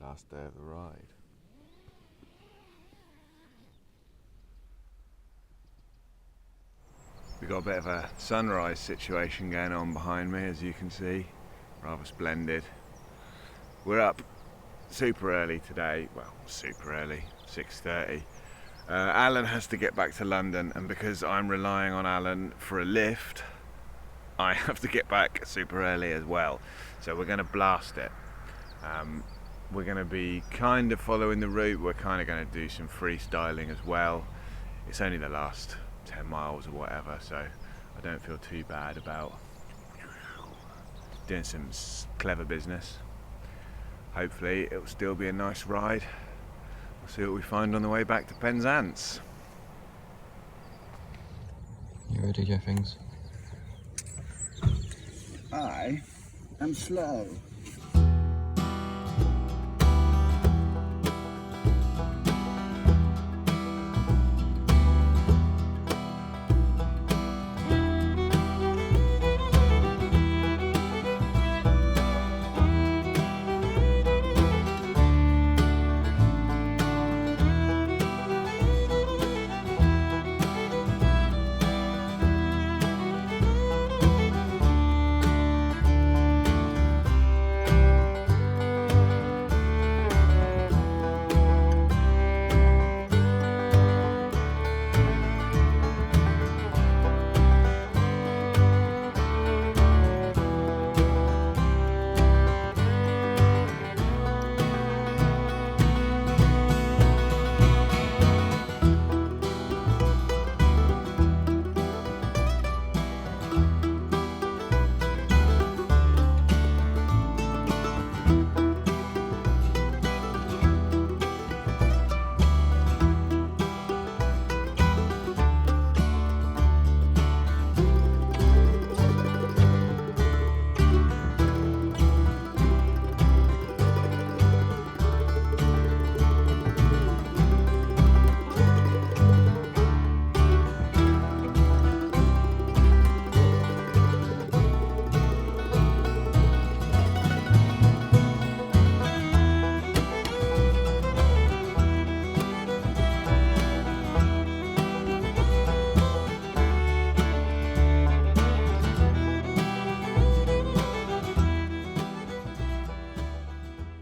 last day of the ride. We've got a bit of a sunrise situation going on behind me, as you can see, rather splendid. We're up super early today, well, super early, 6:30. Alan has to get back to London, and because I'm relying on Alan for a lift, I have to get back super early as well. So we're going to blast it. We're going to be kind of following the route. We're kind of going to do some freestyling as well. It's only the last 10 miles or whatever, so I don't feel too bad about doing some clever business. Hopefully it'll still be a nice ride. We'll see what we find on the way back to Penzance. You ready, Jeffings? I am slow.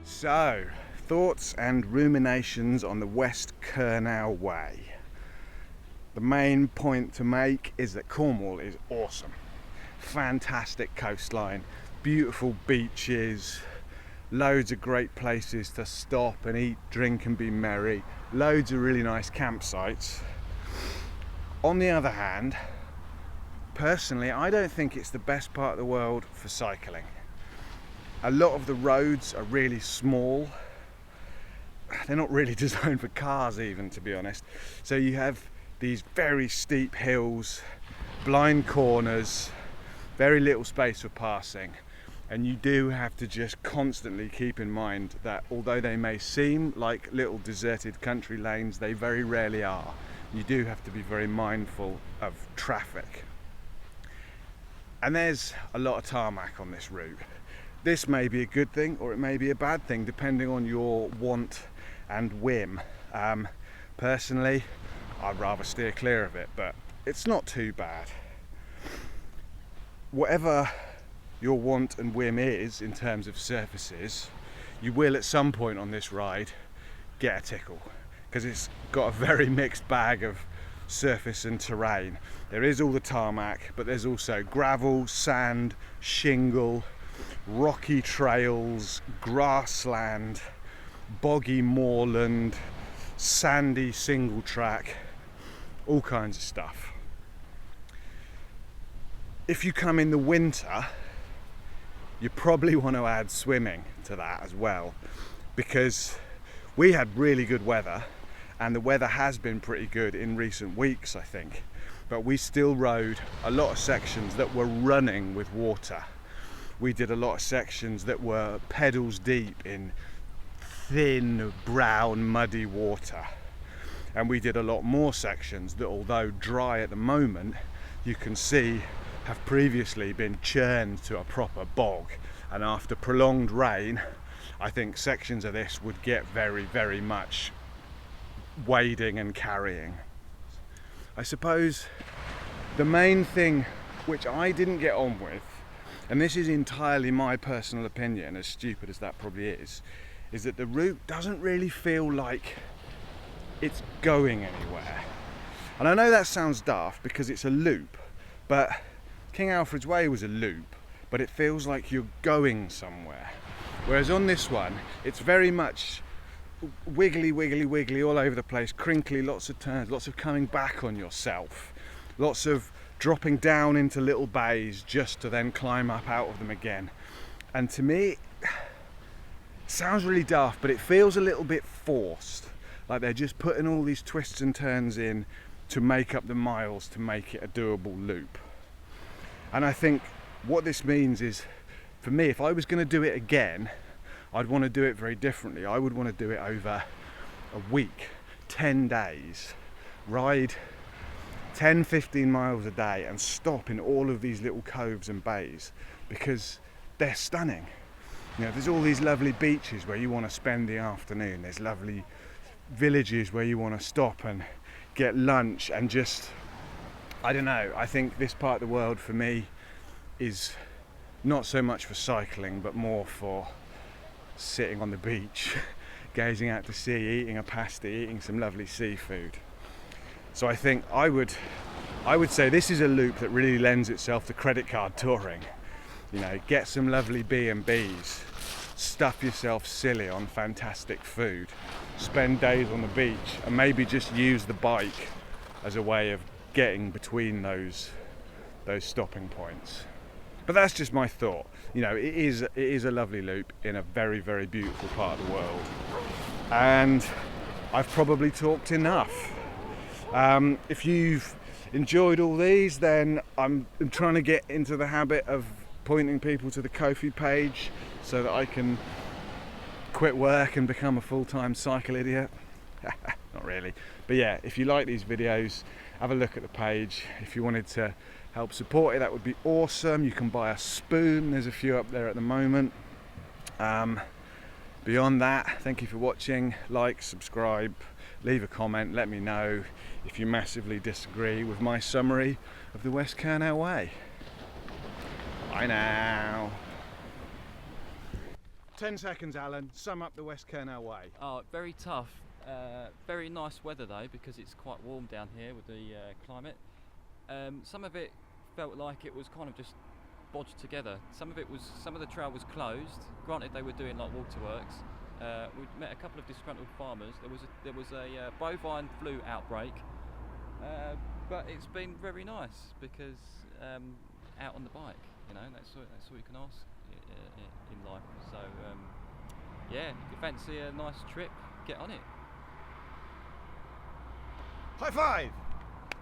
So, thoughts and ruminations on the West Kernow Way. The main point to make is that Cornwall is awesome. Fantastic coastline, beautiful beaches, loads of great places to stop and eat, drink and be merry, loads of really nice campsites. On the other hand, personally, I don't think it's the best part of the world for cycling. A lot of the roads are really small. They're not really designed for cars even, to be honest. So you have these very steep hills, blind corners, very little space for passing. And you do have to just constantly keep in mind that although they may seem like little deserted country lanes, they very rarely are. You do have to be very mindful of traffic. And there's a lot of tarmac on this route. This may be a good thing or it may be a bad thing depending on your want and whim. Personally, I'd rather steer clear of it, but it's not too bad. Whatever your want and whim is in terms of surfaces, you will at some point on this ride get a tickle, because it's got a very mixed bag of surface and terrain. There is all the tarmac, but there's also gravel, sand, shingle, rocky trails, grassland, boggy moorland, sandy single track, all kinds of stuff. If you come in the winter, you probably want to add swimming to that as well, because we had really good weather and the weather has been pretty good in recent weeks, I think, but we still rode a lot of sections that were running with water. We did a lot of sections that were pedals deep in thin, brown, muddy water. And we did a lot more sections that, although dry at the moment, you can see have previously been churned to a proper bog. And after prolonged rain, I think sections of this would get very, very much wading and carrying. I suppose the main thing which I didn't get on with, and this is entirely my personal opinion, as stupid as that probably is that the route doesn't really feel like it's going anywhere. And I know that sounds daft because it's a loop, but King Alfred's Way was a loop, but it feels like you're going somewhere. Whereas on this one, it's very much wiggly, wiggly, wiggly all over the place, crinkly, lots of turns, lots of coming back on yourself, lots of dropping down into little bays just to then climb up out of them again. And to me, it sounds really daft, but it feels a little bit forced, like they're just putting all these twists and turns in to make up the miles to make it a doable loop. And I think what this means is, for me, if I was going to do it again, I'd want to do it very differently. I would want to do it over a week, 10 days, ride 10, 15 miles a day and stop in all of these little coves and bays, because they're stunning. You know, there's all these lovely beaches where you want to spend the afternoon. There's lovely villages where you want to stop and get lunch and just, I don't know, I think this part of the world for me is not so much for cycling, but more for sitting on the beach, gazing out to sea, eating a pasty, eating some lovely seafood. So I think I would say this is a loop that really lends itself to credit card touring. You know, get some lovely B&Bs, stuff yourself silly on fantastic food, spend days on the beach, and maybe just use the bike as a way of getting between those stopping points. But that's just my thought. You know, it is a lovely loop in a very, very beautiful part of the world. And I've probably talked enough. If you've enjoyed all these, then I'm trying to get into the habit of pointing people to the Ko-fi page so that I can quit work and become a full-time cycle idiot. Not really. But yeah, if you like these videos, have a look at the page. If you wanted to help support it, that would be awesome. You can buy a spoon, there's a few up there at the moment. Beyond that, thank you for watching. Like, subscribe, leave a comment, let me know if you massively disagree with my summary of the West Kernow Way. Bye now. 10 seconds, Alan, sum up the West Kernow Way. Oh, very tough. Very nice weather though, because it's quite warm down here with the climate. Some of it felt like it was kind of just bodged together. Some of the trail was closed. Granted, they were doing like waterworks. We met a couple of disgruntled farmers. There was a bovine flu outbreak, but it's been very nice because out on the bike, you know, that's all you can ask in life. So yeah, if you fancy a nice trip, get on it. High five!